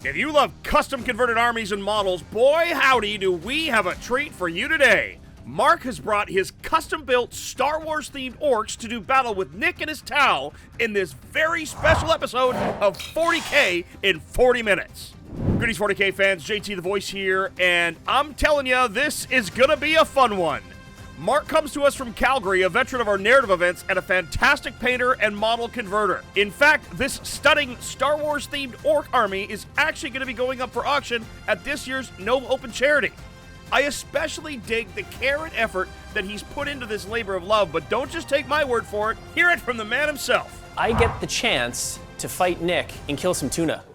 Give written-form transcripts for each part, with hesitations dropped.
If you love custom converted armies and models, boy howdy do we have a treat for you today. Mark has brought his custom-built Star Wars themed orcs to do battle with Nick and his Tau in this very special episode of 40K in 40 minutes. Greetings 40K fans, JT the Voice here, and I'm telling you, this is gonna be a fun one. Mark comes to us from Calgary, a veteran of our narrative events and a fantastic painter and model converter. In fact, this stunning Star Wars themed orc army is actually going to be going up for auction at this year's No Open Charity. I especially dig the care and effort that he's put into this labor of love, but don't just take my word for it, hear it from the man himself. I get the chance to fight Nick and kill some tuna.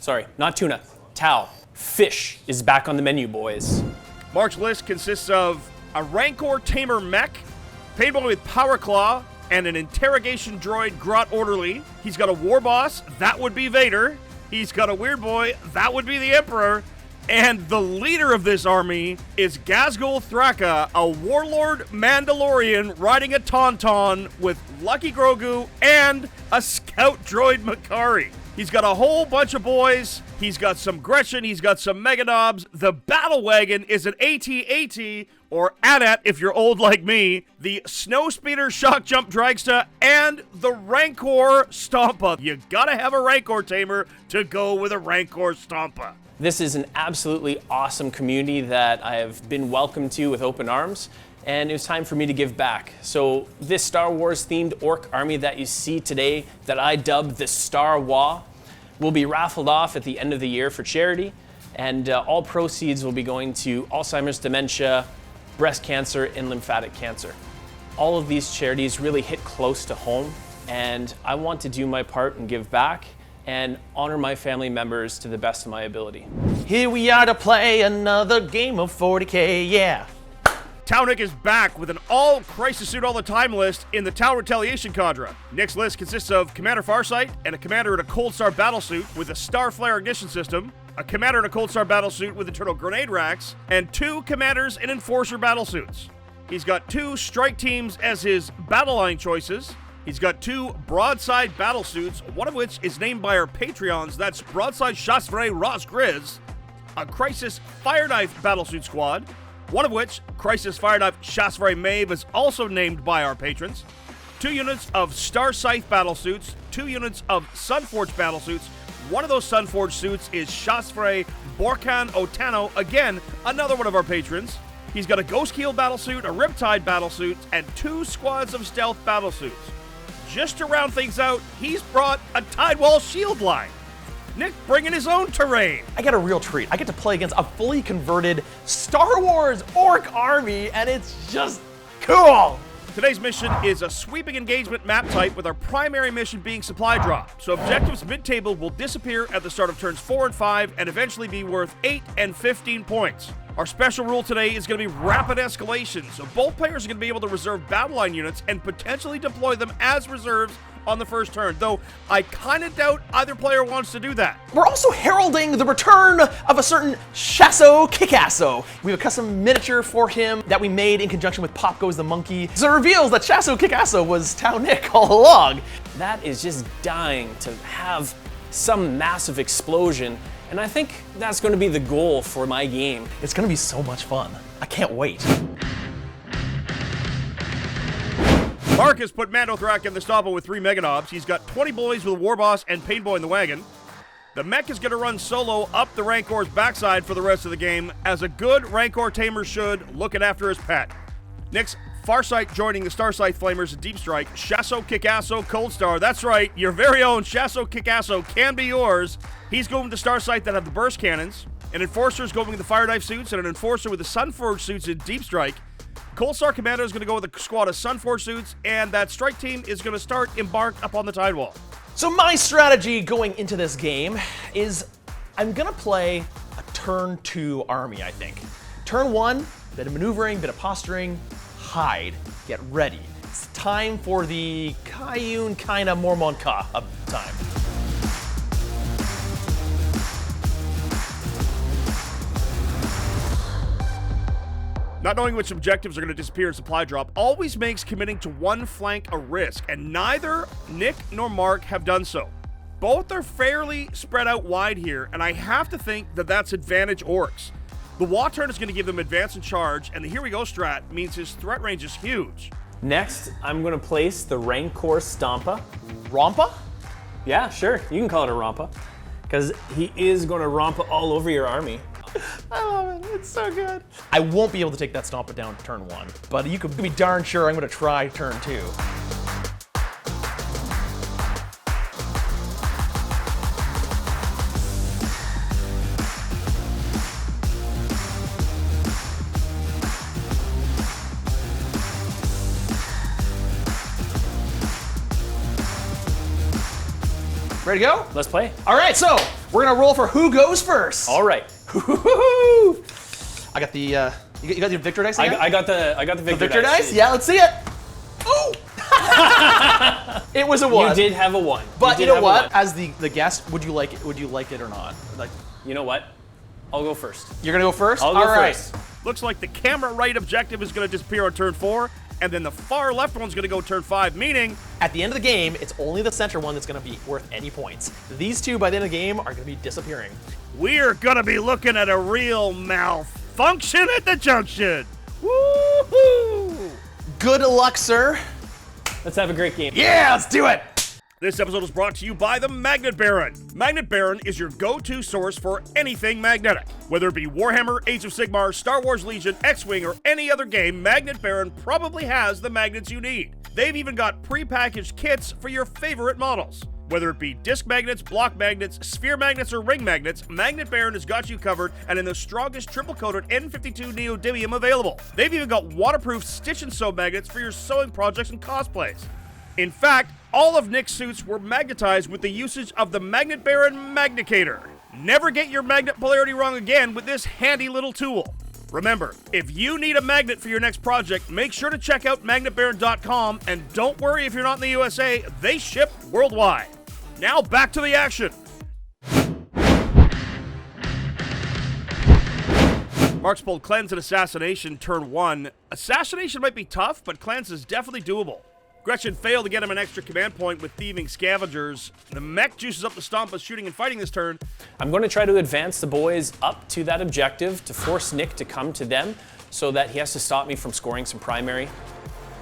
Sorry, not tuna, Tau. Fish is back on the menu, boys. Mark's list consists of a Rancor Tamer mech, Painboy with Power Claw, and an interrogation droid Grot Orderly. He's got a Warboss, that would be Vader. He's got a Weirdboy, that would be the Emperor. And the leader of this army is Ghazghkull Thraka, a Warlord Mandalorian riding a Tauntaun with Lucky Grogu and a Scout Droid Makari. He's got a whole bunch of boys. He's got some Gretchin. He's got some Meganobz. The Battlewagon is an AT-AT, or AT-AT if you're old like me. The Snowspeeder Shokkjump Dragsta, and the Rancor Stompa. You gotta have a Rancor Tamer to go with a Rancor Stompa. This is an absolutely awesome community that I have been welcomed to with open arms, and it was time for me to give back. So this Star Wars themed orc army that you see today, that I dubbed the Star Waaaaugh, will be raffled off at the end of the year for charity, and all proceeds will be going to Alzheimer's, dementia, breast cancer, and lymphatic cancer. All of these charities really hit close to home, and I want to do my part and give back and honor my family members to the best of my ability. Here we are to play another game of 40K, yeah. Tau Nick is back with an all-Crisis Suit all the time list in the Tau Retaliation Cadre. Nick's list consists of Commander Farsight and a Commander in a Coldstar Battlesuit with a Starflare ignition system, a Commander in a Coldstar Battlesuit with internal grenade racks, and 2 Commanders in Enforcer Battlesuits. He's got 2 strike teams as his battle line choices. He's got 2 Broadside Battlesuits, one of which is named by our Patreons. That's Broadside Chassvrey Ross Grizz, a Crisis Fireknife Battlesuit squad, one of which, Crisis Fireknife Chassvrey Maeve, is also named by our patrons, 2 units of Starcythe Battlesuits, 2 units of Sunforge Battlesuits. One of those Sunforge suits is Chassvrey Borkan Otano, again, another one of our patrons. He's got a Ghostkeel Battlesuit, a Riptide Battlesuit, and 2 squads of Stealth Battlesuits. Just to round things out, he's brought a Tidewall shield line. Nick bringing his own terrain. I get a real treat. I get to play against a fully converted Star Wars orc army, and it's just cool. Today's mission is a sweeping engagement map type, with our primary mission being supply drop. So objectives mid-table will disappear at the start of turns 4 and 5 and eventually be worth 8 and 15 points. Our special rule today is going to be rapid escalation, so both players are going to be able to reserve battle line units and potentially deploy them as reserves on the first turn, though I kind of doubt either player wants to do that. We're also heralding the return of a certain Shasso Kickasso. We have a custom miniature for him that we made in conjunction with Pop Goes the Monkey. So it reveals that Shasso Kickasso was Tau Nick all along. That is just dying to have some massive explosion, and I think that's going to be the goal for my game. It's going to be so much fun. I can't wait. Mark has put Mando Thraka in the Stompa with 3 Meganobz. He's got 20 boys with a Warboss and Painboy in the wagon. The mech is going to run solo up the Rancor's backside for the rest of the game, as a good Rancor Tamer should, looking after his pet. Nick's Farsight joining the Starcythe Flamers in Deep Strike. Shasso Kickasso Coldstar. That's right, your very own Shasso Kickasso can be yours. He's going with the Starcythe that have the burst cannons. An Enforcer is going with the Fireknife suits, and an Enforcer with the Sunforge suits in Deep Strike. Coldstar Commander is going to go with a squad of Sunforge suits, and that strike team is going to start embarked up on the Tidewall. So my strategy going into this game is I'm going to play a turn 2 army, I think. Turn 1, bit of maneuvering, bit of posturing, hide, get ready. It's time for the Kayun kinda Mormonka of time. Not knowing which objectives are going to disappear in supply drop always makes committing to one flank a risk, and neither Nick nor Mark have done so. both are fairly spread out wide here, and I have to think that that's advantage Orks. The Waaagh turn is going to give them advance and charge, and the Here We Go strat means his threat range is huge. Next, I'm going to place the Rancor Stompa. Rompa? Yeah, sure. You can call it a Rompa. Because he is going to Rompa all over your army. I love it. It's so good. I won't be able to take that Stompa down turn 1, but you can be darn sure I'm going to try turn 2. Ready to go? Let's play. All right, so we're gonna roll for who goes first. All right. I got the. You got your victory dice. I got the victory dice. Yeah, let's see it. Ooh! It was a 1. You did have a 1. But you know what? As the guest, would you like it? Would you like it or not? Like, you know what? I'll go first. You're gonna go first. I'll go first. Looks like the camera right objective is going to disappear on turn 4, and then the far left one's going to go turn 5, meaning at the end of the game, it's only the center one that's going to be worth any points. These two, by the end of the game, are going to be disappearing. we're going to be looking at a real malfunction at the junction. Woohoo! Good luck, sir. Let's have a great game. Yeah, let's do it. This episode is brought to you by the Magnet Baron. Magnet Baron is your go-to source for anything magnetic. Whether it be Warhammer, Age of Sigmar, Star Wars Legion, X-Wing, or any other game, Magnet Baron probably has the magnets you need. They've even got pre-packaged kits for your favorite models. Whether it be disc magnets, block magnets, sphere magnets, or ring magnets, Magnet Baron has got you covered and in the strongest triple-coated N52 neodymium available. They've even got waterproof stitch and sew magnets for your sewing projects and cosplays. In fact, all of Nick's suits were magnetized with the usage of the Magnet Baron Magnicator. Never get your magnet polarity wrong again with this handy little tool. Remember, if you need a magnet for your next project, make sure to check out magnetbaron.com, and don't worry if you're not in the USA, they ship worldwide. Now back to the action. Mark's pulled Cleanse and Assassination turn 1. Assassination might be tough, but Cleanse is definitely doable. Gretchin failed to get him an extra command point with Thieving Scavengers. The mech juices up the Stompa's shooting and fighting this turn. I'm going to try to advance the boys up to that objective to force Nick to come to them so that he has to stop me from scoring some primary.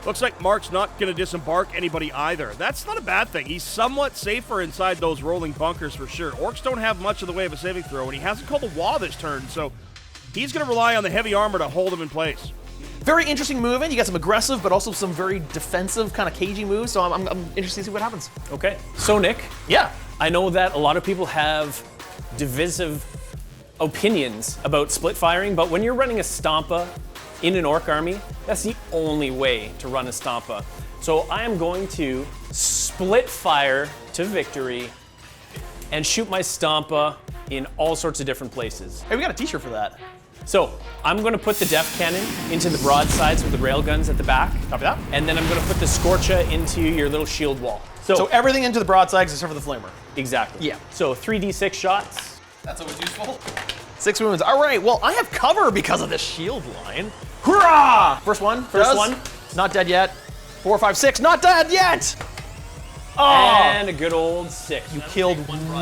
Looks like Mark's not going to disembark anybody either. That's not a bad thing. He's somewhat safer inside those rolling bunkers for sure. Orks don't have much of the way of a saving throw, and he hasn't called a Waaagh this turn, so he's going to rely on the heavy armor to hold him in place. Very interesting movement. You got some aggressive, but also some very defensive, kind of cagey moves. So I'm interested to see what happens. Okay. So Nick, Yeah. I know that a lot of people have divisive opinions about split firing, but when you're running a Stompa in an Ork army, that's the only way to run a Stompa. So I am going to split fire to victory and shoot my Stompa in all sorts of different places. Hey, we got a t-shirt for that. So I'm going to put the depth cannon into the broadsides with the railguns at the back. Copy that. And then I'm going to put the Scorcha into your little shield wall. So everything into the broadsides except for the flamer. Exactly. Yeah. So 3d6 shots. That's always useful. 6 wounds. All right. Well, I have cover because of this shield line. Hurrah! First one. First one. Not dead yet. 4, 5, 6. Not dead yet. Oh! And a good old 6. You killed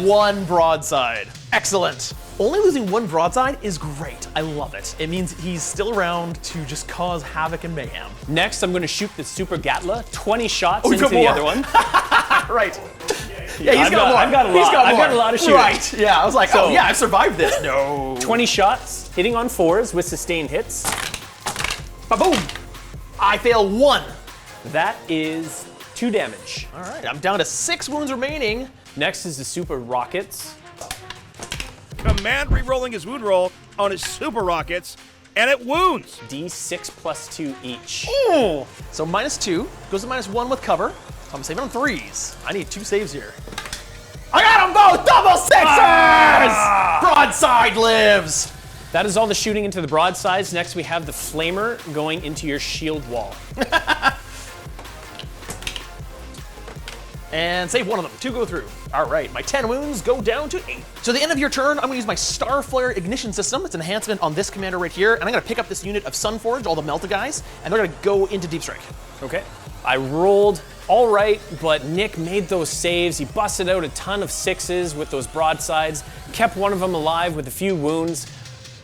one broadside. Excellent. Only losing one broadside is great. I love it. It means he's still around to just cause havoc and mayhem. Next, I'm going to shoot the Super Gatla. 20 shots Oh, into the other one. Right. Yeah, he's got more. I've got a lot. I've got a lot of shooting. Right. Yeah, I was like, So- oh yeah, I've survived this. No. 20 shots, hitting on 4s with sustained hits. Ba-boom. I fail 1. That is 2 damage. All right, I'm down to 6 wounds remaining. Next is the Super Rockets. Command re-rolling his wound roll on his super rockets, and it wounds. D6 plus 2 each. Ooh. So -2 goes to -1 with cover. So I'm saving on 3s. I need 2 saves here. I got them both! Double 6ers! Broadside lives! That is all the shooting into the broadsides. Next, we have the Flamer going into your shield wall. And save 1 of them. 2 go through. All right, my 10 wounds go down to 8. So at the end of your turn, I'm gonna use my Starflare ignition system. It's an enhancement on this commander right here, and I'm gonna pick up this unit of Sunforge, all the melted guys, and they're gonna go into Deep Strike. Okay. I rolled all right, but Nick made those saves. He busted out a ton of 6s with those broadsides, kept one of them alive with a few wounds.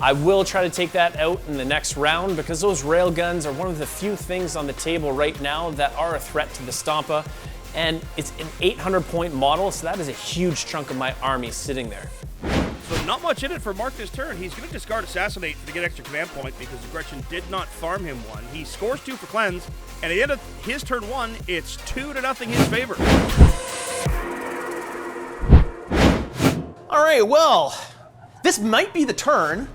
I will try to take that out in the next round because those railguns are one of the few things on the table right now that are a threat to the Stompa. And it's an 800-point model, so that is a huge chunk of my army sitting there. So not much in it for Mark this turn. He's going to discard Assassinate to get extra command point because Gretchin did not farm him one. He scores 2 for Cleanse, and at the end of his turn 1, it's 2-0 his favor. All right, well, this might be the turn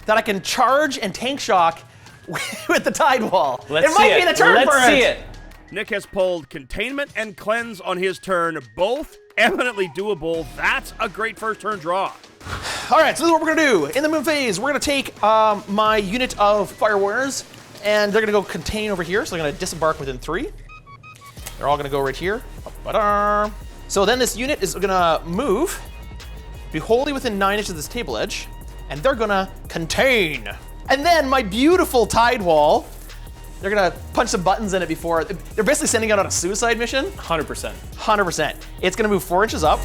that I can charge and tank shock with the Tide Wall. Let's it might see be the turn Let's for see it. it. Nick has pulled Containment and Cleanse on his turn, both eminently doable. That's a great first turn draw. All right, so this is what we're gonna do. In the move phase, we're gonna take my unit of Fire Warriors, and they're gonna go contain over here, so they're gonna disembark within 3. They're all gonna go right here. Ba-da. So then this unit is gonna move, be wholly within 9 inches of this table edge, and they're gonna contain. And then my beautiful Tide Wall, they're gonna punch some buttons in it before. They're basically sending out on a suicide mission. 100%. 100%. It's gonna move 4 inches up.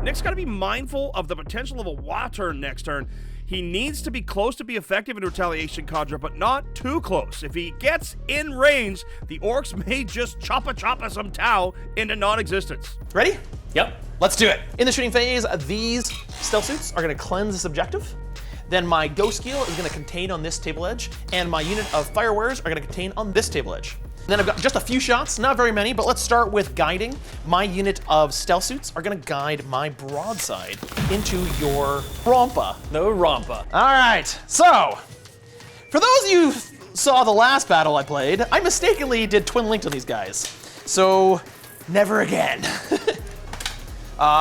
Nick's got to be mindful of the potential of a Waaagh turn next turn. He needs to be close to be effective in Retaliation, Cadre, but not too close. If he gets in range, the Orks may just choppa some Tau into non-existence. Ready? Yep. Let's do it. In the shooting phase, these stealth suits are gonna cleanse this objective. Then my Ghostkeel is gonna contain on this table edge, and my unit of Fire Warriors are gonna contain on this table edge. Then I've got just a few shots, not very many, but let's start with guiding. My unit of stealth suits are gonna guide my broadside into your Rompa. No Rompa. All right, so for those of you who saw the last battle I played, I mistakenly did twin linked on these guys. So never again.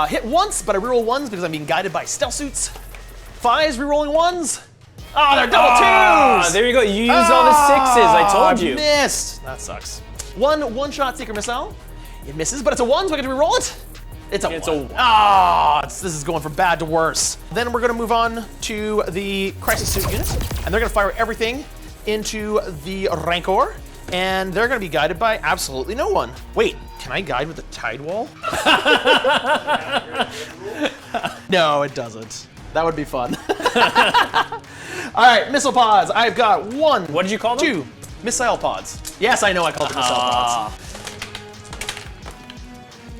Hit once, but I reroll 1s because I'm being guided by stealth suits. 5s rerolling 1s. Oh, they're double 2s! There you go. You used all the 6s. I told you. Missed. That sucks. One-shot Seeker Missile. It misses, but it's a 1, so I get to reroll it. It's a 1. Ah, this is going from bad to worse. Then we're going to move on to the Crisis Suit unit, and they're going to fire everything into the Rancor, and they're going to be guided by absolutely no one. Wait, can I guide with the Tide Wall? No, it doesn't. That would be fun. All right, missile pods. I've got 1. What did you call them? 2 missile pods. Yes, I know I called them missile pods.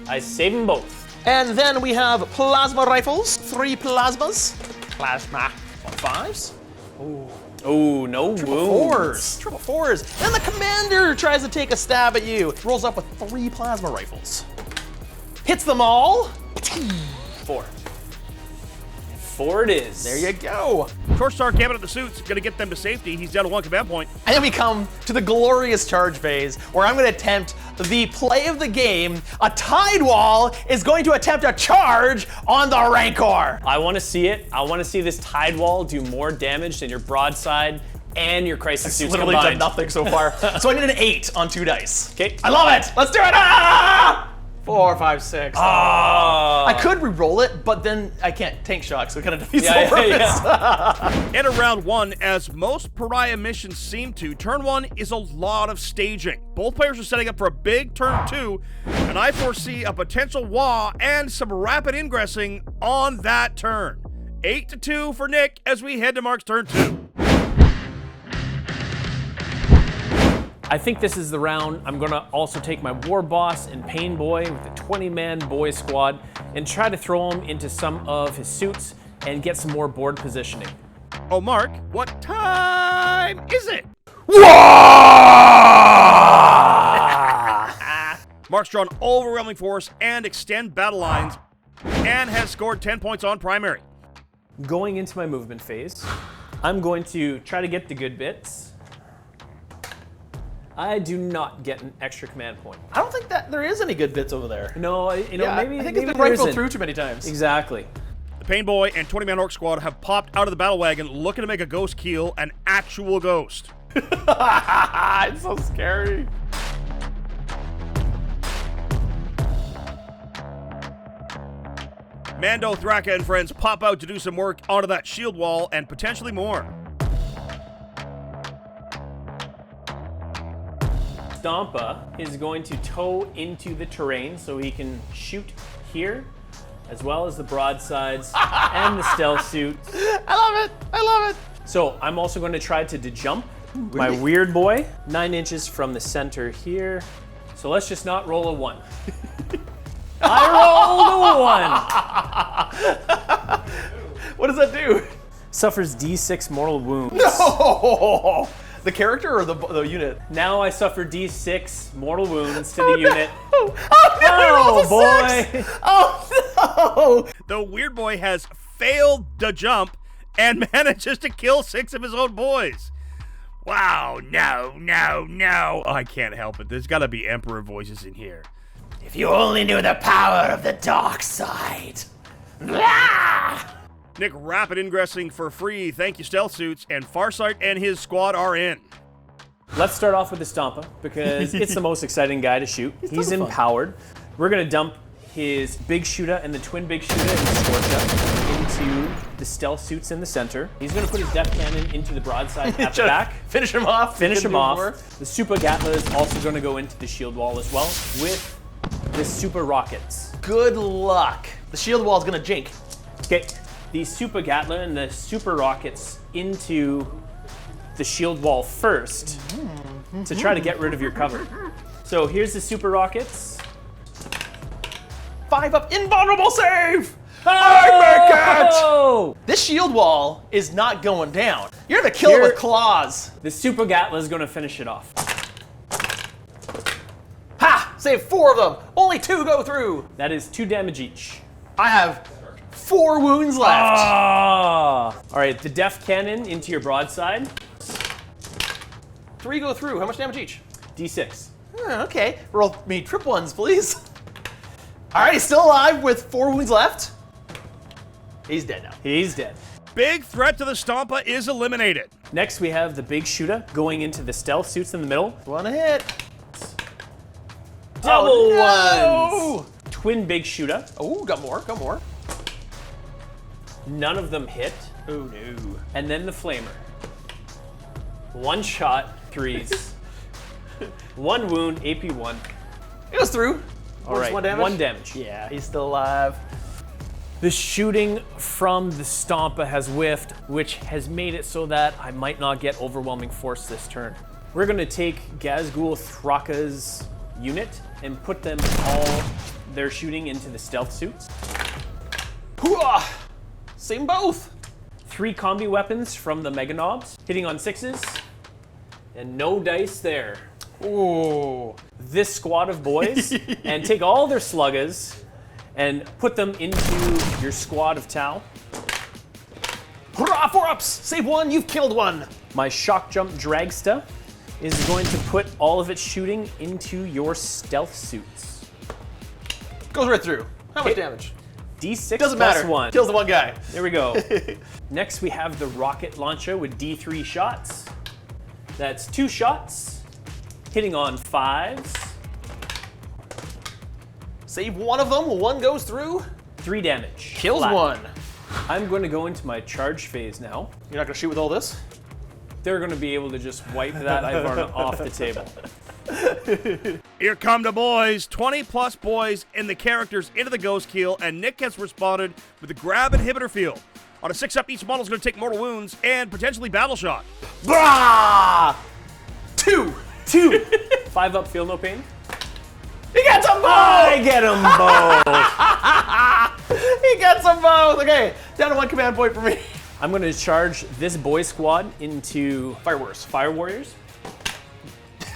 I save them both. And then we have plasma rifles. 3 plasmas. Plasma. 5s. Oh, no wounds. 4s. Triple 4s. And the commander tries to take a stab at you. Rolls up with 3 plasma rifles. Hits them all. 4. 4 it is. There you go. Coldstar camping at the suits, gonna get them to safety. He's down to 1 command point. And then we come to the glorious charge phase where I'm going to attempt the play of the game. A Tide Wall is going to attempt a charge on the Rancor. I want to see it. I want to see this Tide Wall do more damage than your broadside and your Crisis Suits Literally combined. done nothing so far. So I need an 8 on 2 dice. Okay. I love it. Let's do it. Ah! 4, 5, 6. Oh. I could re-roll it, but then I can't tank shock, so it kind of defeats the whole purpose. Enter round 1, as most Pariah missions seem to. Turn 1 is a lot of staging. Both players are setting up for a big turn 2, and I foresee a potential Waaagh and some rapid ingressing on that turn. 8-2 for Nick as we head to Mark's turn 2. I think this is the round. I'm gonna also take my Warboss and Painboy with a 20-man boy squad and try to throw him into some of his suits and get some more board positioning. Oh, Mark, what time is it? Mark's drawn overwhelming force and extend battle lines and has scored 10 points on primary. Going into my movement phase, I'm going to try to get the good bits. I do not get an extra command point. I don't think that there is any good bits over there. No, you know, maybe I think maybe it's been there rifled isn't. through too many times. Exactly. The Painboy and 20-man Orc squad have popped out of the Battlewagon looking to make a Ghostkeel an actual ghost. It's so scary. Mando, Thraka, and friends pop out to do some work onto that shield wall and potentially more. Stompa is going to tow into the terrain so he can shoot here, as well as the broadsides and the stealth suit. I love it. I love it. So I'm also going to try to jump my Weirdboy 9 inches from the center here. So let's just not roll a 1. I rolled a 1. What does that do? Suffers D6 mortal wounds. No! The character or the unit? Now I suffer D6 mortal wounds to the unit. No. Oh, boy! Oh no! The Weirdboy has failed to jump and manages to kill 6 of his own boys. Wow, no. I can't help it. There's gotta be Emperor voices in here. If you only knew the power of the dark side. Nick rapid ingressing for free. Thank you, stealth suits, and Farsight and his squad are in. Let's start off with the Stompa because it's the most exciting guy to shoot. He's empowered. We're gonna dump his big shooter and the twin big shooter and the Shokkjump into the stealth suits in the center. He's gonna put his depth cannon into the broadside at the back. Finish him off. Finish him off. The Super Gatla is also gonna go into the shield wall as well with the Super Rockets. Good luck. The shield wall is gonna jink. Okay, the Super Gatla and the Super Rockets into the shield wall first to try to get rid of your cover. So here's the Super Rockets. 5 up, invulnerable save! Oh! I make it! This shield wall is not going down. You're gonna kill it with claws. The Super Gatla is gonna finish it off. Ha! Save 4 of them. Only 2 go through. That is 2 damage each. I have 4 wounds left. Ah! All right, the depth cannon into your broadside. 3 go through. How much damage each? D6. Okay. Roll me trip ones, please. All right, he's still alive with 4 wounds left. He's dead now. He's dead. Big threat to the Stompa is eliminated. Next, we have the big shooter going into the stealth suits in the middle. Wanna hit? Double no! ones. Twin big shooter. Oh, got more, got more. None of them hit. Oh no. And then the flamer. 1 shot, 3s. 1 wound, AP 1. It goes through. All right, 1 damage? 1 damage. Yeah, he's still alive. The shooting from the Stompa has whiffed, which has made it so that I might not get overwhelming force this turn. We're gonna take Ghazghkull Thraka's unit and put them all their shooting into the stealth suits. Hooah! Same both. 3 combi weapons from the Meganobz, hitting on 6s, and no dice there. Ooh. This squad of boys, and take all their sluggas and put them into your squad of Tau. Hurrah, 4 ups! Save 1, you've killed 1. My Shokkjump Dragsta is going to put all of its shooting into your stealth suits. Goes right through. How much Okay. damage? D6 Doesn't plus matter. 1. Kills the 1 guy. There we go. Next, we have the rocket launcher with D3 shots. That's 2 shots, hitting on 5s. Save 1 of them, 1 goes through. 3 damage. Kills flat. 1. I'm going to go into my charge phase now. You're not gonna shoot with all this? They're going to be able to just wipe that Ivarna off the table. Here come the boys. 20 plus boys in the characters into the Ghostkeel, and Nick has responded with the grab inhibitor field. On a 6-up, each model is going to take mortal wounds and potentially battle shot. Brah! 2. 2. 5 up, feel no pain. He gets them both! I get them both. He gets them both! Okay, down to 1 command point for me. I'm going to charge this boy squad into Fire Warriors.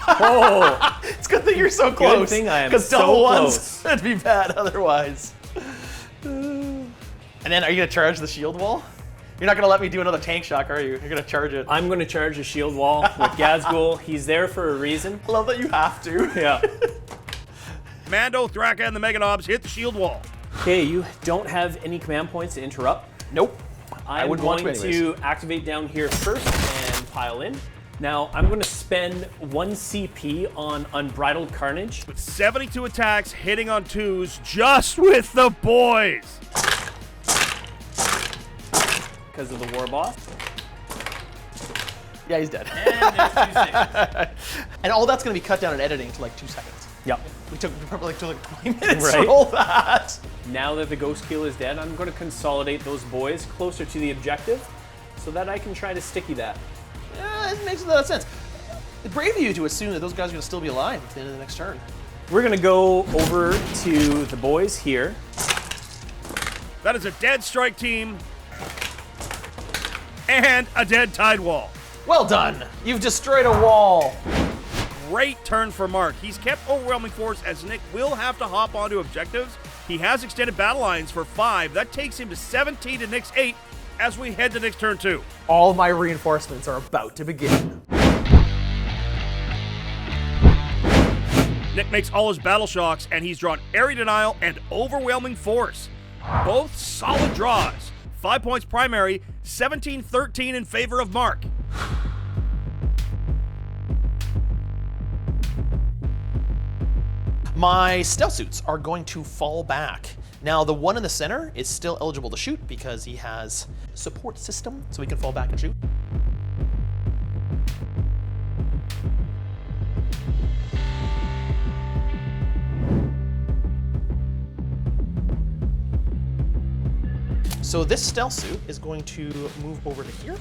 Oh, It's a good thing you're so close. good thing I am Because so double ones close. would be bad otherwise. And then are you gonna charge the shield wall? You're not gonna let me do another tank shock, are you? You're gonna charge it. I'm going to charge a shield wall with Ghazghkull. He's there for a reason. I love that you have to. Yeah. Mando, Thraka, and the Meganobz hit the shield wall. Okay, you don't have any command points to interrupt. Nope. I'm wouldn't want going to to activate down here first and pile in. Now, I'm going to spend 1 CP on Unbridled Carnage. With 72 attacks, hitting on 2s, just with the boys. because of the Warboss. Yeah, he's dead. And there's 2 6s. And all that's going to be cut down in editing to like 2 seconds. Yep. We probably took like 20 minutes Right. for all that. Now that the Ghostkeel is dead, I'm going to consolidate those boys closer to the objective so that I can try to sticky that. Yeah, it makes a lot of sense. It's brave of you to assume that those guys are going to still be alive at the end of the next turn. We're going to go over to the boys here. That is a dead strike team and a dead tide wall. Well done. You've destroyed a wall. Great turn for Mark. He's kept overwhelming force as Nick will have to hop onto objectives. He has extended battle lines for 5. That takes him to 17 to Nick's 8 as we head to Nick's turn 2. All my reinforcements are about to begin. Nick makes all his battle shocks and he's drawn Area Denial and Overwhelming Force. Both solid draws. 5 points primary, 17-13 in favor of Mark. My stealth suits are going to fall back. Now the one in the center is still eligible to shoot because he has support system, so he can fall back and shoot. So this stealth suit is going to move over to here.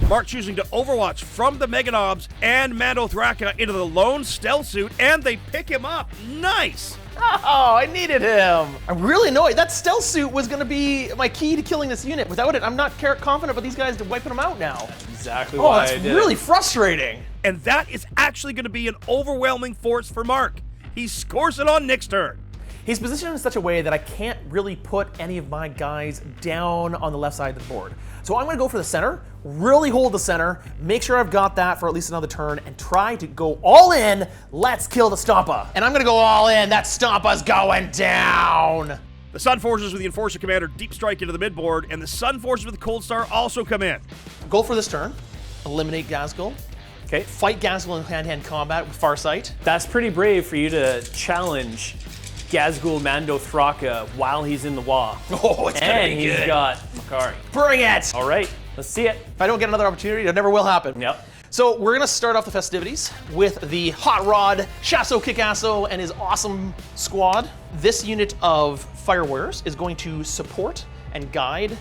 Mark choosing to overwatch from the Meganobz and Mando Thraka into the lone stealth suit, and they pick him up. Nice! Oh, I needed him. I'm really annoyed. That stealth suit was going to be my key to killing this unit. Without it, I'm not confident about these guys wiping them out now. Exactly Oh, why I that's did really it. frustrating. And that is actually going to be an overwhelming force for Mark. He scores it on Nick's turn. He's positioned in such a way that I can't really put any of my guys down on the left side of the board. So I'm going to go for the center, really hold the center, make sure I've got that for at least another turn, and try to go all in. Let's kill the Stompa. And I'm going to go all in. That Stompa's going down. The Sunforges with the Enforcer Commander deep strike into the midboard, and the Sunforges with the Coldstar also come in. Go for this turn. Eliminate Ghazghkull. Okay. Fight Ghazghkull in hand-to-hand combat with Farsight. That's pretty brave for you to challenge Ghazghkull Mando Thraka while he's in the Waaagh. Oh, it's gonna And be he's good. got Makari. Bring it! All right, let's see it. If I don't get another opportunity, it never will happen. Yep. So we're gonna start off the festivities with the Hot Rod, Shasso Kickasso, and his awesome squad. This unit of Fire Warriors is going to support and guide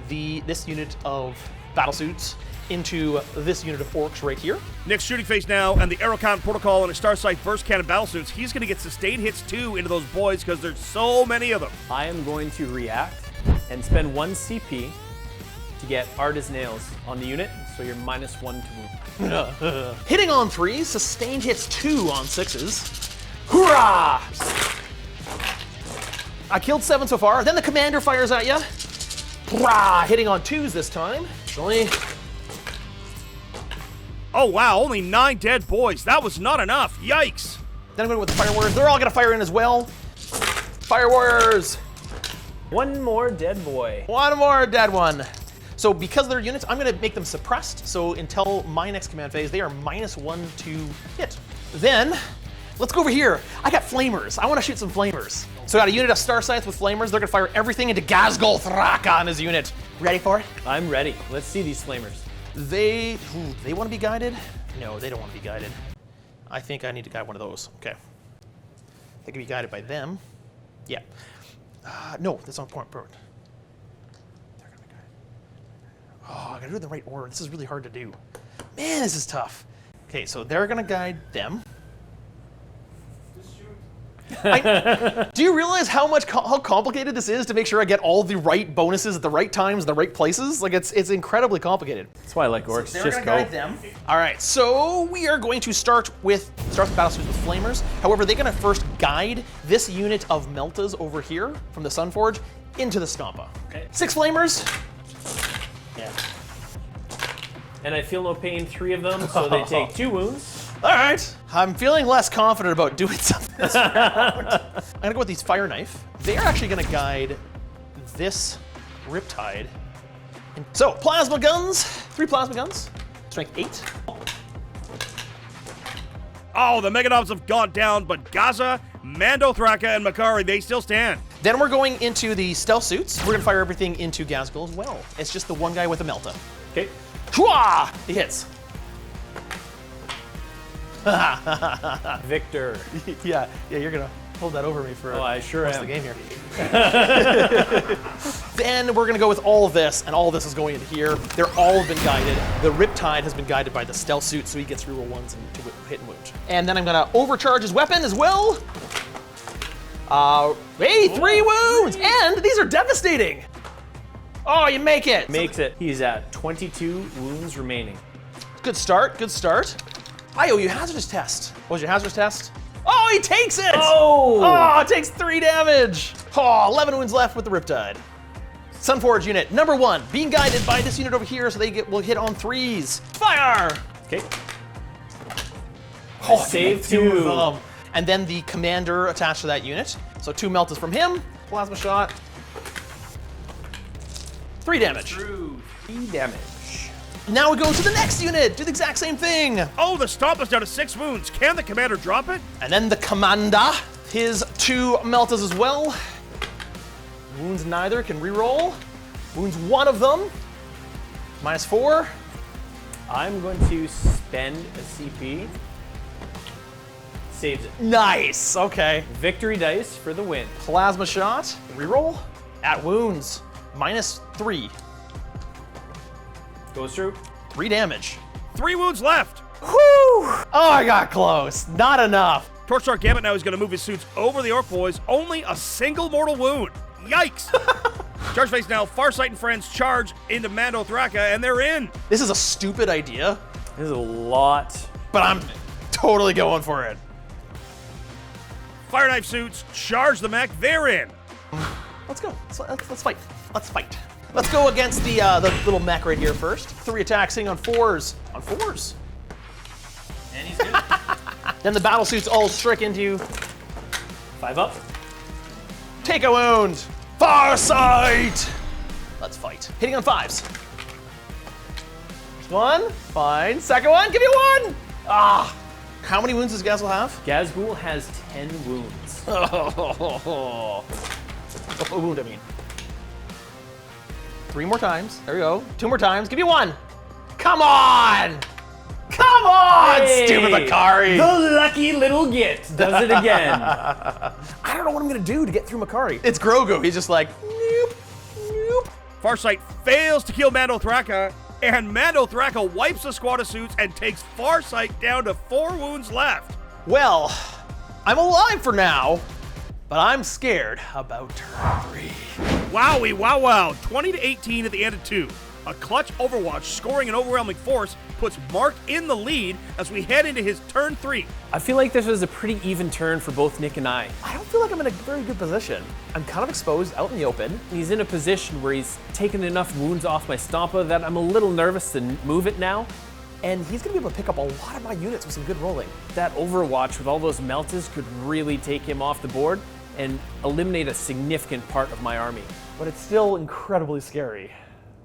this unit of Battlesuits into this unit of Orks right here. Nick's shooting phase now, and the Arrow Count Protocol and a Starcythe Burst Cannon Battlesuits. He's going to get sustained hits too into those boys because there's so many of them. I am going to react and spend 1 CP to get Artist Nails on the unit, so you're -1 to move. Hitting on 3s, sustained hits 2 on 6s. Hoorah! I killed 7 so far. Then the commander fires at you. Hoorah! Hitting on 2s this time. Actually, Oh wow, only 9 dead boys. That was not enough. Yikes. then I'm going with the Fire Warriors. They're all gonna fire in as well. Fire Warriors! 1 more dead boy. One more dead one. So because they're units, I'm gonna make them suppressed. So until my next command phase, they are -1 to hit. Then, let's go over here. I got flamers. I wanna shoot some flamers. So I got a unit of Starscythe with flamers. They're gonna fire everything into Ghazghkull Thraka on his unit. Ready for it? I'm ready. Let's see these flamers. They wanna be guided? No, they don't wanna be guided. I think I need to guide one of those. Okay. They can be guided by them. Yeah. No, that's not important. They're gonna be guided. Oh, I gotta do it in the right order. This is really hard to do. Man, this is tough. Okay, so they're gonna guide them. Do you realize how complicated this is to make sure I get all the right bonuses at the right times, the right places? Like it's incredibly complicated. That's why I like Orks. They're Just gonna go. guide them. All right, so we are going to start with Battlesuits with Flamers. However, they're gonna first guide this unit of Meltas over here from the Sunforge into the Stompa. Okay. 6 Flamers. Yeah. And I feel no pain, 3 of them, so they take 2 wounds. All right. I'm feeling less confident about doing something this round. I'm gonna go with these Fireknife. They're actually gonna guide this Riptide. And so, plasma guns. 3 plasma guns. Strength 8. Oh, the Meganobz have gone down, but Gaza, Mando Thraka, and Makari, they still stand. Then we're going into the stealth suits. We're gonna fire everything into Ghazghkull as well. It's just the one guy with a melta. Okay. Hwah! He hits. Victor. Yeah, you're gonna hold that over me for I sure the rest am. of the game here. Then we're gonna go with all of this, and all of this is going into here. They're all been guided. The Riptide has been guided by the stealth suit, so he gets reroll ones and to hit and wound. And then I'm gonna overcharge his weapon as well. Hey, 3 wounds, and these are devastating. Oh, you make it. Makes it. He's at 22 wounds remaining. Good start, good start. I owe you a hazardous test. What was your hazardous test? Oh, he takes it! Oh, it takes 3 damage. Oh, 11 wounds left with the Riptide. Sunforge unit, number 1, being guided by this unit over here, so they will hit on 3s. Fire! Okay. Oh, save 2 2. of them. And then the commander attached to that unit. So 2 meltas from him, plasma shot. 3 damage. 3 damage. Now we go to the next unit, do the exact same thing. Oh, the Stompa's down to 6 wounds. Can the commander drop it? And then the commander, his 2 meltas as well. Wounds neither, can reroll. Wounds 1 of them. -4. I'm going to spend a CP. Saves it. Nice, okay. Victory dice for the win. Plasma shot, reroll. At wounds, -3. Goes through. 3 damage. 3 wounds left. Whew! Oh, I got close. Not enough. Torchstar Gambit now is going to move his suits over the Orc boys. Only a single mortal wound. Yikes! Charge phase now. Farsight and friends charge into Mando Thraka, and they're in. This is a stupid idea, This is a lot. but I'm totally going for it. Fireknife suits charge the mech. They're in. Let's go. Let's fight. Let's fight. Let's go against the little mech right here first. 3 attacks hitting on 4s. On 4s. And he's good. Then the battle suits all strike into 5 up. take a wound. Farsight. Let's fight. Hitting on 5s. First one, fine. Second one, give me 1. Ah. How many wounds does Ghazghkull have? Ghazghkull has 10 wounds. Oh, a wound, I mean. 3 more times. There we go. 2 more times. Give me 1. Come on! Come on, Hey! stupid Makari! The lucky little git does it again. I don't know what I'm gonna do to get through Makari. It's Grogu. He's just like, nope, nope. Farsight fails to kill Mando Thraka, and Mando Thraka wipes a squad of suits and takes Farsight down to 4 wounds left. Well, I'm alive for now, but I'm scared about turn 3. Wowie, wow, wow. 20-18 at the end of 2. A clutch Overwatch scoring an overwhelming force puts Mark in the lead as we head into his turn 3. I feel like this was a pretty even turn for both Nick and I. I don't feel like I'm in a very good position. I'm kind of exposed out in the open. He's in a position where he's taken enough wounds off my Stompa that I'm a little nervous to move it now. And he's gonna be able to pick up a lot of my units with some good rolling. That Overwatch with all those meltas could really take him off the board and eliminate a significant part of my army. But it's still incredibly scary.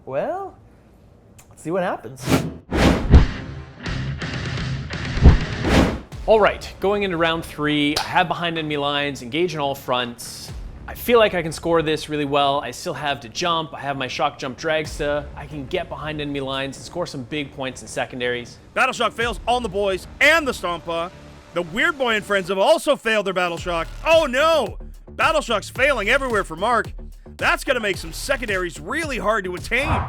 Well, let's see what happens. All right, going into round 3, I have behind enemy lines, engage on all fronts. I feel like I can score this really well. I still have to jump. I have my Shokkjump Dragsta. I can get behind enemy lines and score some big points in secondaries. Battle Shock fails on the boys and the Stompa. The Weirdboy and friends have also failed their Battle Shock. Oh no! Battle Shock's failing everywhere for Mark. That's gonna make some secondaries really hard to attain.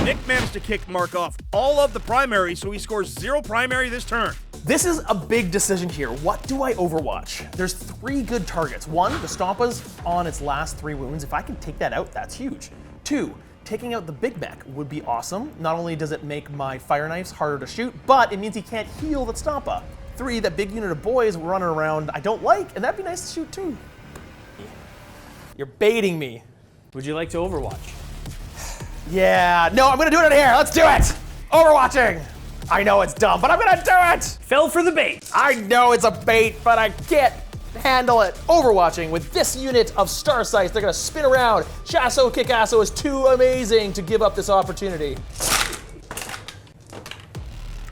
Nick managed to kick Mark off all of the primary, so he scores 0 primary this turn. This is a big decision here. What do I overwatch? There's 3 good targets. 1, the Stompa's on its last 3 wounds. If I can take that out, that's huge. 2, taking out the big mech would be awesome. Not only does it make my fire knives harder to shoot, but it means he can't heal that Stompa. 3, that big unit of boys running around I don't like, and that'd be nice to shoot too. You're baiting me. Would you like to overwatch? Yeah, no, I'm gonna do it in here. Let's do it. Overwatching. I know it's dumb, but I'm gonna do it. Fell for the bait. I know it's a bait, but I can't handle it. Overwatching with this unit of Starcythe. They're gonna spin around. Chasso Kickasso is too amazing to give up this opportunity.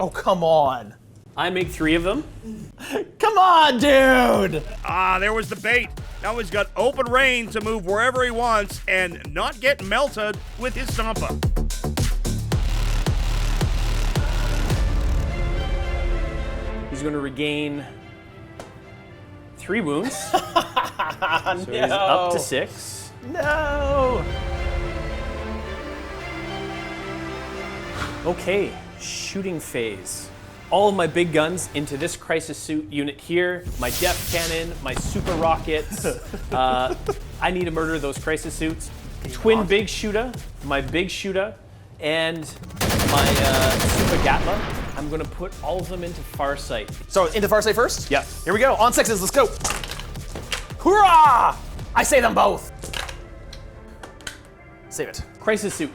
Oh, come on. I make 3 of them. Come on, dude. Ah, there was the bait. Now he's got open reign to move wherever he wants and not get melted with his Stompa. He's going to regain 3 wounds. So he's No. up to 6. No! Okay, shooting phase. All of my big guns into this crisis suit unit here. My depth cannon, my super rockets. I need to murder those crisis suits. Twin big shooter, my big shooter, and my super gatla. I'm gonna put all of them into Farsight. So into Farsight first? Yeah. Here we go, on 6s, let's go. Hoorah! I say them both. Save it. Crisis suit.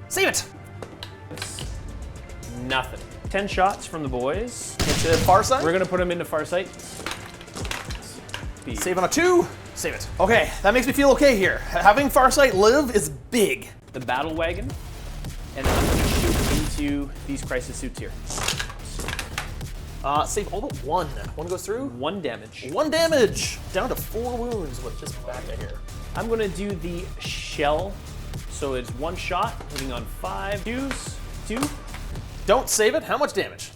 Save it. Nothing. 10 shots from the boys. Into Farsight. We're gonna put them into Farsight. Save on a 2. Save it. Okay, that makes me feel okay here. Having Farsight live is big. The Battlewagon, and I'm gonna shoot into these crisis suits here. Save all but 1. 1 goes through. 1 damage. 1 damage. Down to 4 wounds with just back to here. I'm gonna do the shell, so it's 1 shot, hitting on 5 twos, 2. Don't save it. How much damage?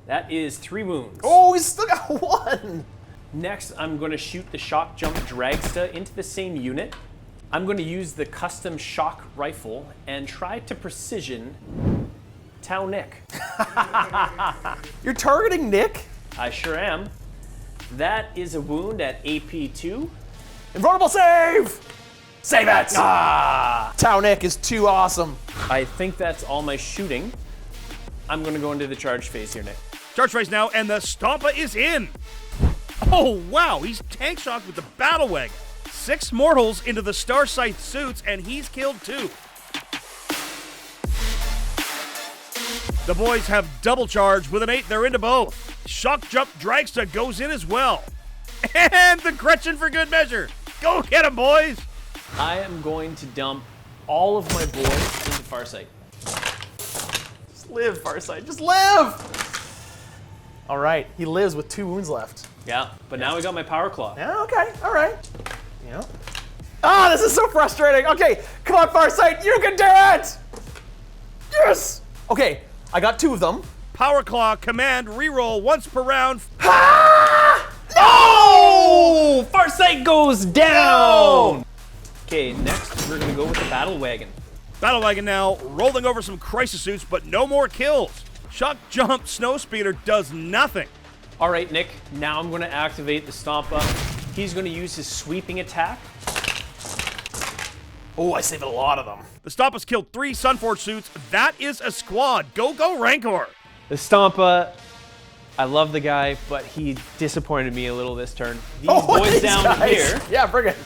That is 3 wounds. Oh, he's still got 1. Next, I'm gonna shoot the Shokkjump Dragsta into the same unit. I'm gonna use the custom shock rifle and try to precision Tau Nick. You're targeting Nick? I sure am. That is a wound at AP 2. Invulnerable save! Save it! Ah! Tau Nick is too awesome. I think that's all my shooting. I'm gonna go into the charge phase here, Nick. Charge phase now, and the Stompa is in. Oh, wow, he's tank shocked with the Battlewagon. 6 mortals into the Starcythe suits, and he's killed 2. The boys have double charge with an 8. They're into both. Shokkjump Dragsta goes in as well. And the Gretchin for good measure. Go get him, boys. I am going to dump all of my boys into Farsight. Just live, Farsight. Just live! All right, he lives with 2 wounds left. Yeah, but now we got my Power Claw. Yeah, okay, all right. Yeah. Ah, this is so frustrating. Okay, come on, Farsight, you can do it! Yes! Okay, I got 2 of them. Power Claw command reroll once per round. Ah! No! Farsight goes down! Okay, next we're gonna go with the Battlewagon. Battlewagon now rolling over some crisis suits, but no more kills. Shokkjump Snowspeeder does nothing. All right, Nick, now I'm gonna activate the Stompa. He's gonna use his sweeping attack. Oh, I saved a lot of them. The Stompa's killed 3 Sunforge suits. That is a squad. Go, go, Rancor. The Stompa, I love the guy, but he disappointed me a little this turn. These boys these down guys. here. Yeah, bring it.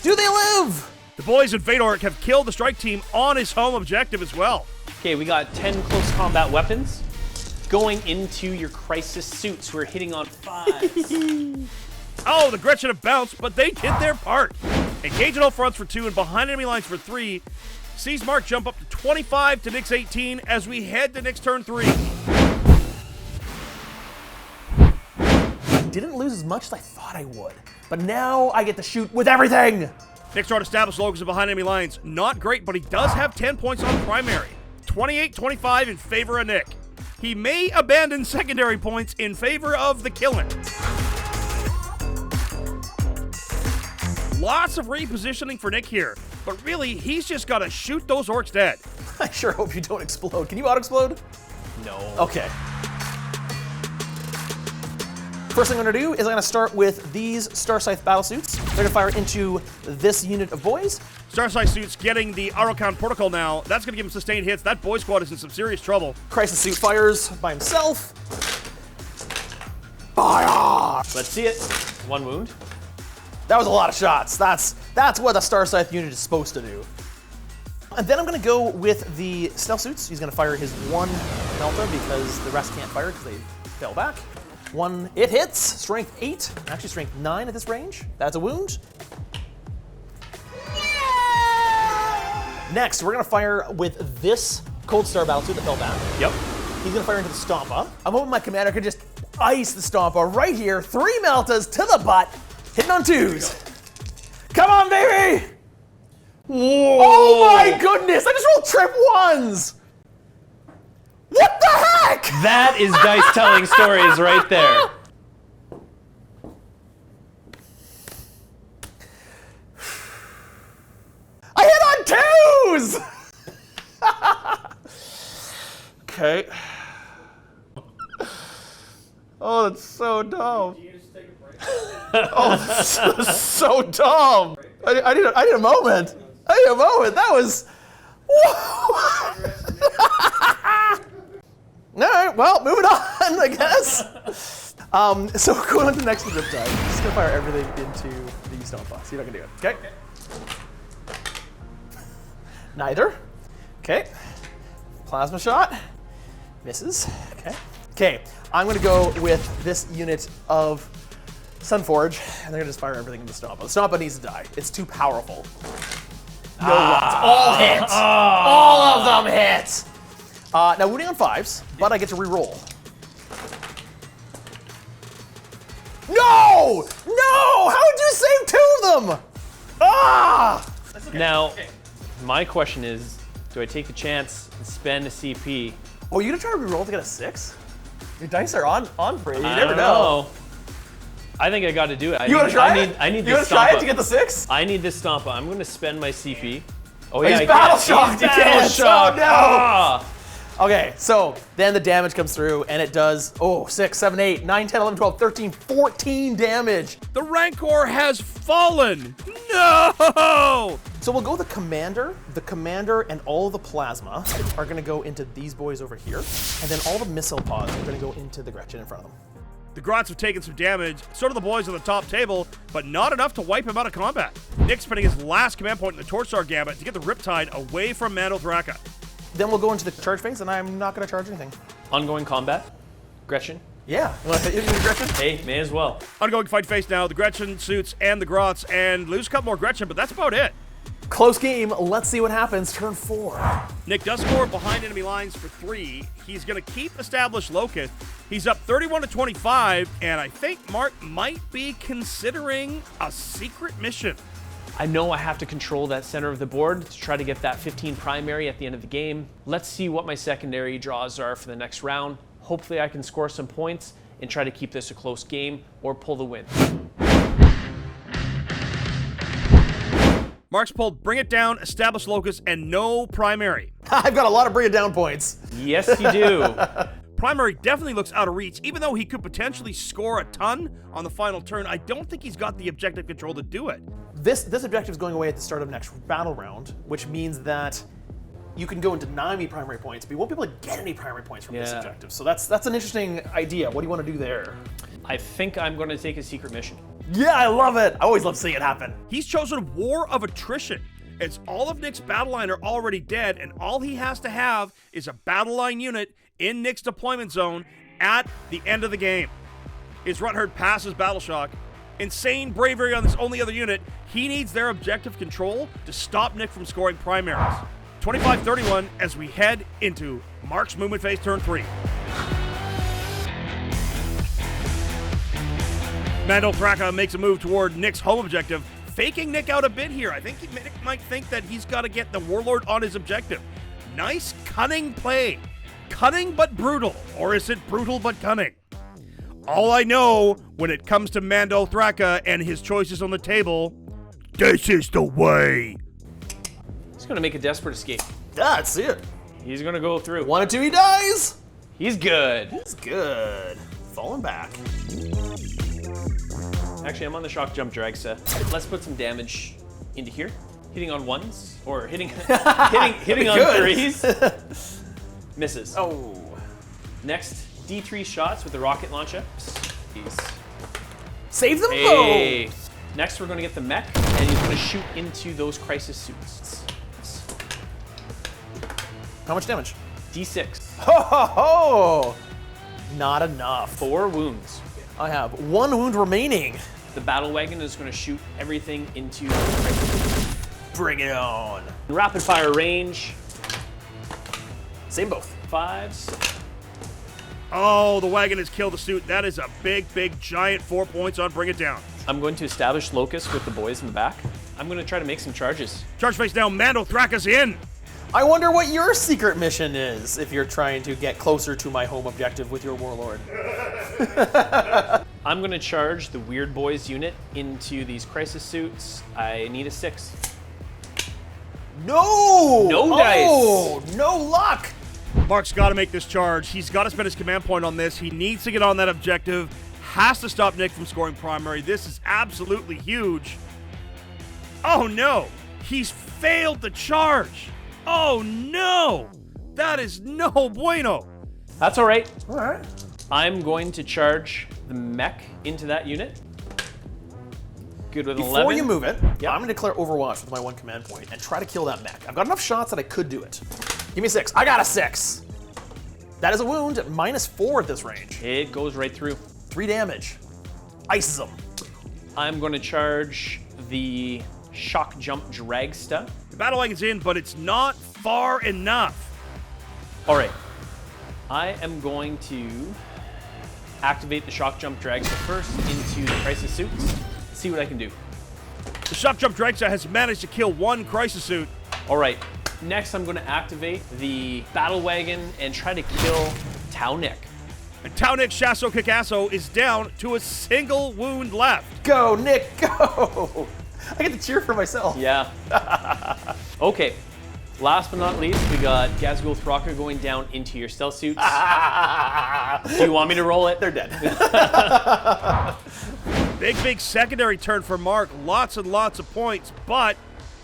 Do they live? The boys in Vadork have killed the strike team on his home objective as well. Okay, we got 10 close combat weapons going into your crisis suits. We're hitting on 5s. Oh, the Gretchin have bounced, but they did their part. Engage at all fronts for 2 and behind enemy lines for 3. Sees Mark jump up to 25 to Nick's 18 as we head to Nick's turn 3. Didn't lose as much as I thought I would, but now I get to shoot with everything. Nick's trying to establish logos behind enemy lines. Not great, but he does have 10 points on primary. 28-25 in favor of Nick. He may abandon secondary points in favor of the killing. Lots of repositioning for Nick here, but really, he's just got to shoot those orcs dead. I sure hope you don't explode. Can you auto-explode? No. Okay. First thing I'm gonna do is I'm gonna start with these Starcythe Battlesuits. They're gonna fire into this unit of boys. Starcythe suits getting the Arrow-Count protocol now. That's going to give him sustained hits. That boy squad is in some serious trouble. Crisis Suit fires by himself. Fire! Let's see it. 1 wound. That was a lot of shots. That's what a Starcythe unit is supposed to do. And then I'm gonna go with the Stealth Suits. He's gonna fire his 1 Melta because the rest can't fire because they fell back. 1, it hits, strength 8, actually strength 9 at this range. That's a wound. Next, we're gonna fire with this Coldstar Battlesuit that fell back. Yep. He's gonna fire into the Stompa. I'm hoping my commander could just ice the Stompa right here. 3 Meltas to the butt. Hitting on 2s. Come on, baby! Whoa. Oh my goodness! I just rolled trip 1s! What the heck? That is dice telling stories right there. I hit on 2s! Okay. Oh, that's so dumb. Oh, that's so dumb. I need a moment. I need a moment. That was. All right. Well, moving on, I guess. So going on to the next Riptide. I'm just gonna fire everything into the Stompa. See if I can do it. Okay. Neither. Okay. Plasma shot. Misses. Okay. Okay. I'm gonna go with this unit of Sunforge, and they're gonna just fire everything into Stompa. The Stompa needs to die. It's too powerful. No ones. All hits. All of them hit. Now wounding on 5s, but I get to re-roll. No! No! How did you save 2 of them? Ah! Okay. Now, my question is, do I take the chance and spend a CP? Oh, you gonna try to re-roll to get a 6? Your dice are on for you. You I never don't know. I think I got to do it. You wanna try it? I need you this wanna try Stompa. it to get the 6? I need this Stompa. I'm going to spend my CP. Oh, He's yeah, battle shocked. He's You battle can't. shocked. Oh, no. Ah. Okay, so then the damage comes through, and it does, 6, 7, 8, 9, 10, 11, 12, 13, 14 damage. The Rancor has fallen! No! So we'll go the commander, and all the plasma are gonna go into these boys over here, and then all the missile pods are gonna go into the Gretchin in front of them. The Grots have taken some damage, so do the boys on the top table, but not enough to wipe him out of combat. Nick's spending his last command point in the Torchstar Gambit to get the Riptide away from Mando Thraka. Then we'll go into the charge phase, and I'm not gonna charge anything. Ongoing combat. Gretchin. Yeah, you wanna hit the Gretchin? Hey, may as well. Ongoing fight phase now, the Gretchin suits and the Grots, and lose a couple more Gretchin, but that's about it. Close game, let's see what happens, turn 4. Nick does score behind enemy lines for 3. He's going to keep established Locust. He's up 31 to 25, and I think Mark might be considering a secret mission. I know I have to control that center of the board to try to get that 15 primary at the end of the game. Let's see what my secondary draws are for the next round. Hopefully I can score some points and try to keep this a close game or pull the win. Mark's pulled Bring It Down, Establish Locust, and no primary. I've got a lot of bring it down points. Yes, you do. Primary definitely looks out of reach. Even though he could potentially score a ton on the final turn, I don't think he's got the objective control to do it. This objective is going away at the start of next battle round, which means that you can go and deny me primary points, but you won't be able to get any primary points from this objective. So that's an interesting idea. What do you want to do there? I think I'm going to take a secret mission. Yeah, I love it. I always love seeing it happen. He's chosen War of Attrition. It's all of Nick's battle line are already dead, and all he has to have is a battle line unit in Nick's deployment zone at the end of the game. His Rutherd passes Battle Shock. Insane bravery on this only other unit. He needs their objective control to stop Nick from scoring primaries. 25-31 as we head into Mark's movement phase turn 3. Mando Thraka makes a move toward Nick's home objective, faking Nick out a bit here. I think Nick might think that he's got to get the Warlord on his objective. Nice, cunning play. Cunning but brutal, or is it brutal but cunning? All I know when it comes to Mando Thraka and his choices on the table, this is the way. He's going to make a desperate escape. That's it. He's going to go through. 1 and 2, he dies. He's good. He's good. Falling back. Actually, I'm on the Shokkjump Dragsta. Let's put some damage into here. Hitting on 1s, or hitting hitting on 3s. Misses. Oh. Next, D3 shots with the rocket launcher. Save them Hey. both. Next, we're going to get the mech, and he's going to shoot into those crisis suits. How much damage? D6. Ho ho ho! Not enough. 4 wounds. I have 1 wound remaining. The Battlewagon is going to shoot everything into the crisis. Bring it on. Rapid fire range. Same both. 5s. Oh, the wagon has killed the suit. That is a big, big, giant 4 points on Bring It Down. I'm going to establish Locust with the boys in the back. I'm going to try to make some charges. Charge face down, Mando, Thraka's in. I wonder what your secret mission is if you're trying to get closer to my home objective with your warlord. I'm going to charge the Weirdboy's unit into these crisis suits. I need a 6. No! No dice. Oh, no luck. Mark's got to make this charge. He's got to spend his command point on this. He needs to get on that objective. Has to stop Nick from scoring primary. This is absolutely huge. Oh no! He's failed the charge. Oh no! That is no bueno. That's all right. All right. I'm going to charge the mech into that unit. Good with an Before 11. you move it, I'm going to declare Overwatch with my 1 command point and try to kill that mech. I've got enough shots that I could do it. Give me a 6. I got a 6. That is a wound at -4 at this range. It goes right through. 3 damage. Ices him. I'm going to charge the Shokkjump Dragsta. The Battlewagon's in, but it's not far enough. All right. I am going to activate the Shokkjump Dragsta first into the crisis suits. See what I can do. The Shokkjump Dragsta has managed to kill 1 crisis suit. All right. Next, I'm going to activate the Battlewagon and try to kill Nick. And Nick Shasso Kikasso is down to a single wound left. Go, Nick, go! I get to cheer for myself. Yeah. Okay. Last but not least, we got Ghazghkull Thraka going down into your stealth suits. Do you want me to roll it? They're dead. Big, big secondary turn for Mark. Lots and lots of points, but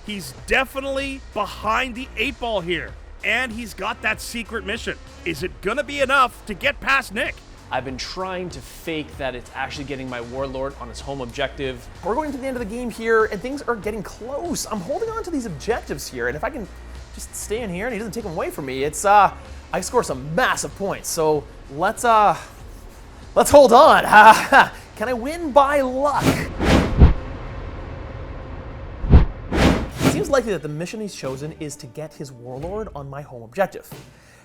he's definitely behind the 8 ball here. And he's got that secret mission. Is it gonna be enough to get past Nick? I've been trying to fake that it's actually getting my warlord on his home objective. We're going to the end of the game here, and things are getting close. I'm holding on to these objectives here, and if I can just stay in here and he doesn't take them away from me, it's I score some massive points. So let's hold on. Can I win by luck? It seems likely that the mission he's chosen is to get his warlord on my home objective.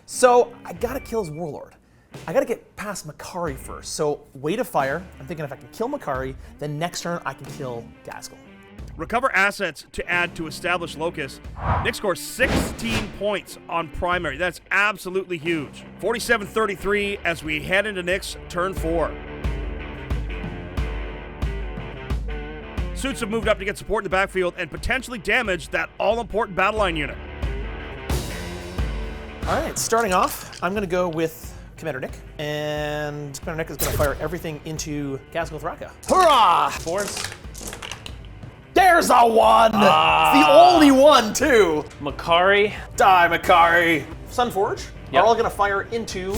So I gotta kill his warlord. I gotta get past Makari first. So wait a fire. I'm thinking if I can kill Makari, then next turn I can kill Ghazghkull. Recover assets to add to establish locus. Nick scores 16 points on primary. That's absolutely huge. 47-33 as we head into Nick's turn 4. Suits have moved up to get support in the backfield and potentially damage that all-important battle line unit. All right, starting off, I'm gonna go with Commander Nick, and Commander Nick is gonna fire everything into Ghazghkull Thraka. Hurrah! Force. There's a 1! It's the only one, too! Makari. Die, Makari! Sunforge Yep. are all gonna fire into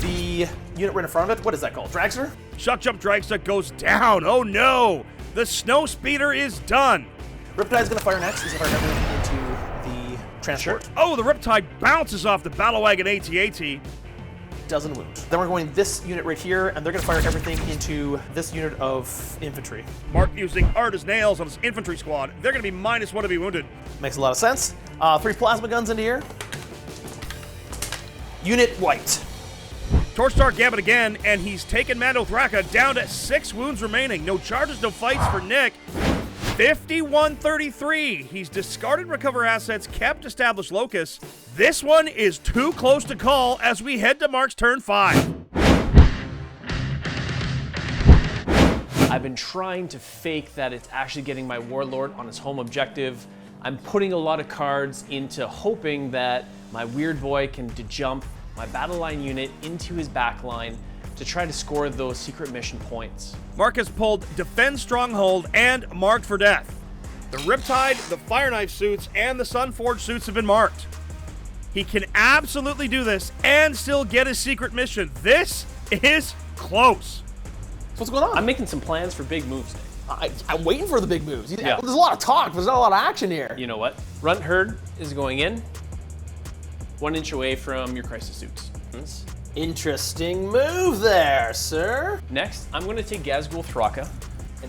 the unit right in front of it. What is that called? Dragster? Shokkjump Dragsta goes down. Oh no! The snow speeder is done. Riptide's gonna fire next. He's gonna fire everything into the transport. Oh, the Riptide bounces off the Battlewagon AT-AT. Doesn't wound. Then we're going this unit right here, and they're gonna fire everything into this unit of infantry. Mark using hard as nails on his infantry squad. They're gonna be -1 to be wounded. Makes a lot of sense. 3 plasma guns into here. Unit wiped. Torchstar Gambit again, and he's taken Mando Thraka down to 6 wounds remaining. No charges, no fights for Nick. 51-33. He's discarded recover assets, kept established locus. This one is too close to call as we head to Mark's turn 5. I've been trying to fake that it's actually getting my warlord on his home objective. I'm putting a lot of cards into hoping that my Weirdboy can jump my battle line unit into his back line to try to score those secret mission points. Mark has pulled Defend Stronghold and Marked for Death. The Riptide, the Fireknife suits, and the Sunforge suits have been marked. He can absolutely do this and still get his secret mission. This is close. So what's going on? I'm making some plans for big moves, Nick. I'm waiting for the big moves. Yeah. There's a lot of talk, but there's not a lot of action here. You know what? Runt Herd is going in 1 inch away from your crisis suits. Interesting move there, sir. Next, I'm going to take Ghazghkull Thraka.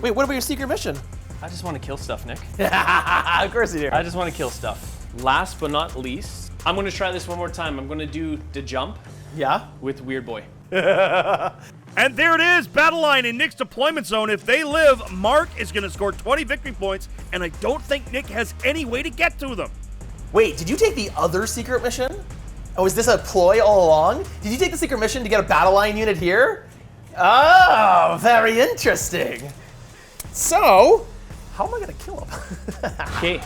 Wait, what about your secret mission? I just want to kill stuff, Nick. Of course you do. I just want to kill stuff. Last but not least, I'm going to try this one more time. I'm going to do the jump Yeah? with Weirdboy. And there it is, battle line in Nick's deployment zone. If they live, Mark is going to score 20 victory points, and I don't think Nick has any way to get to them. Wait, did you take the other secret mission? Oh, is this a ploy all along? Did you take the secret mission to get a battle line unit here? Oh, very interesting. So, how am I going to kill him? Okay,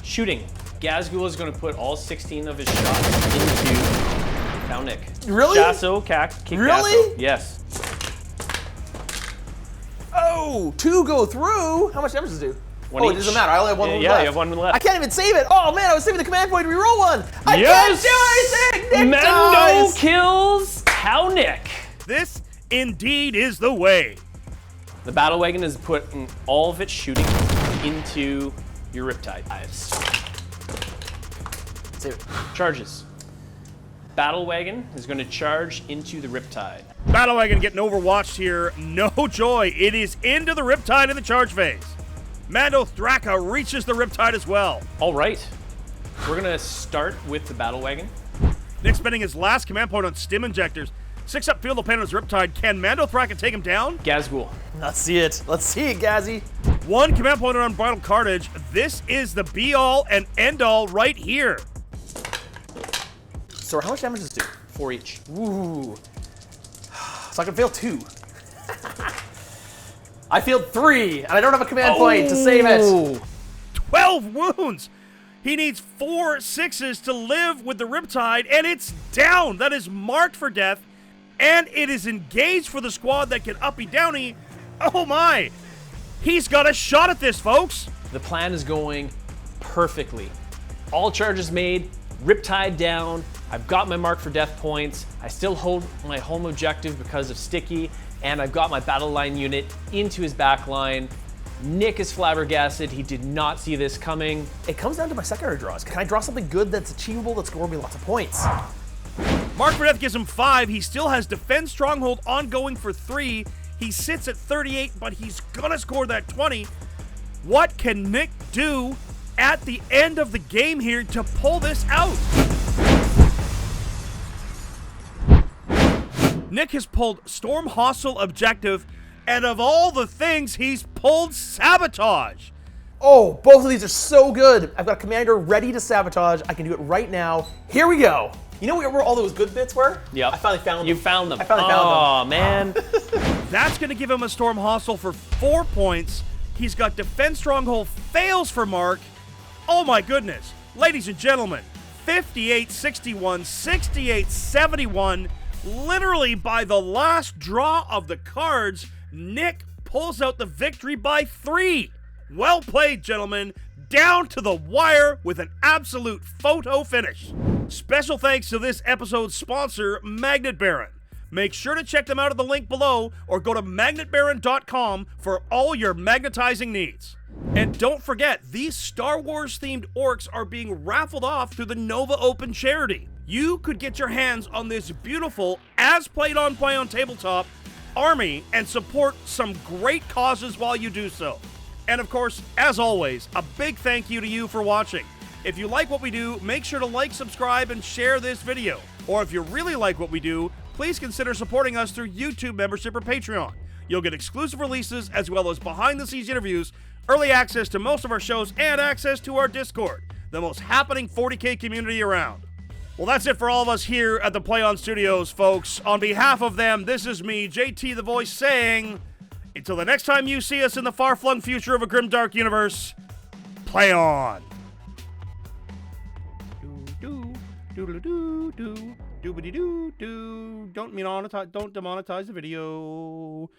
shooting. Ghazghkull is going to put all 16 of his shots into Cow Nick. Really? Jasso, kick Really? Jasso. Yes. Oh, 2 go through. How much damage does it do? One Oh, each. it doesn't matter. I only have one left. Yeah, you have one left. I can't even save it. Oh man, I was saving the command point to reroll one. I Yes! can't do anything. Nick Mendo dies. kills Cow Nick. This indeed is the way. The Battlewagon is putting all of its shooting into your Riptide. Save it. Charges. Battlewagon is going to charge into the Riptide. Battlewagon getting overwatched here. No joy. It is into the Riptide in the charge phase. Mando Thraka reaches the Riptide as well. All right. We're going to start with the Battlewagon. Nick spending his last command point on stim injectors. 6 up field opponent's Riptide. Can Mando Thraka take him down? Ghazghkull. Let's see it. Let's see it, Gazzy. 1 command point on Unbridled Carnage. This is the be-all and end-all right here. So how much damage does this do? 4 each. Ooh. So I can fail 2. I failed 3, and I don't have a command point to save it. 12 wounds. He needs 4 6s to live with the Riptide, and it's down. That is marked for death, and it is engaged for the squad that can uppy downy. Oh my. He's got a shot at this, folks. The plan is going perfectly. All charges made, Riptide down. I've got my mark for death points. I still hold my home objective because of Sticky, and I've got my battle line unit into his back line. Nick is flabbergasted. He did not see this coming. It comes down to my secondary draws. Can I draw something good that's achievable that's scoring me lots of points? Mark for death gives him 5. He still has Defend Stronghold ongoing for 3. He sits at 38, but he's gonna score that 20. What can Nick do at the end of the game here to pull this out? Nick has pulled Storm Hostile Objective, and of all the things, he's pulled Sabotage. Oh, both of these are so good. I've got a commander ready to sabotage. I can do it right now. Here we go. You know where all those good bits were? Yep. I finally found them. You found them. I finally found Oh, man. That's going to give him a Storm Hostile for 4 points. He's got Defense Stronghold fails for Mark. Oh my goodness. Ladies and gentlemen, 58-61, 68-71. Literally by the last draw of the cards, Nick pulls out the victory by 3. Well played, gentlemen. Down to the wire with an absolute photo finish. Special thanks to this episode's sponsor, Magnet Baron. Make sure to check them out at the link below or go to magnetbaron.com for all your magnetizing needs. And don't forget, these Star Wars themed orcs are being raffled off through the Nova Open charity. You could get your hands on this beautiful, as played on Play on Tabletop, army and support some great causes while you do so. And of course, as always, a big thank you to you for watching. If you like what we do, make sure to like, subscribe, and share this video. Or if you really like what we do, please consider supporting us through YouTube membership or Patreon. You'll get exclusive releases as well as behind-the-scenes interviews, early access to most of our shows, and access to our Discord, the most happening 40K community around. Well, that's it for all of us here at the Play On Studios, folks. On behalf of them, this is me, JT the Voice, saying, until the next time you see us in the far-flung future of a grimdark universe, play on! Don't demonetize the video.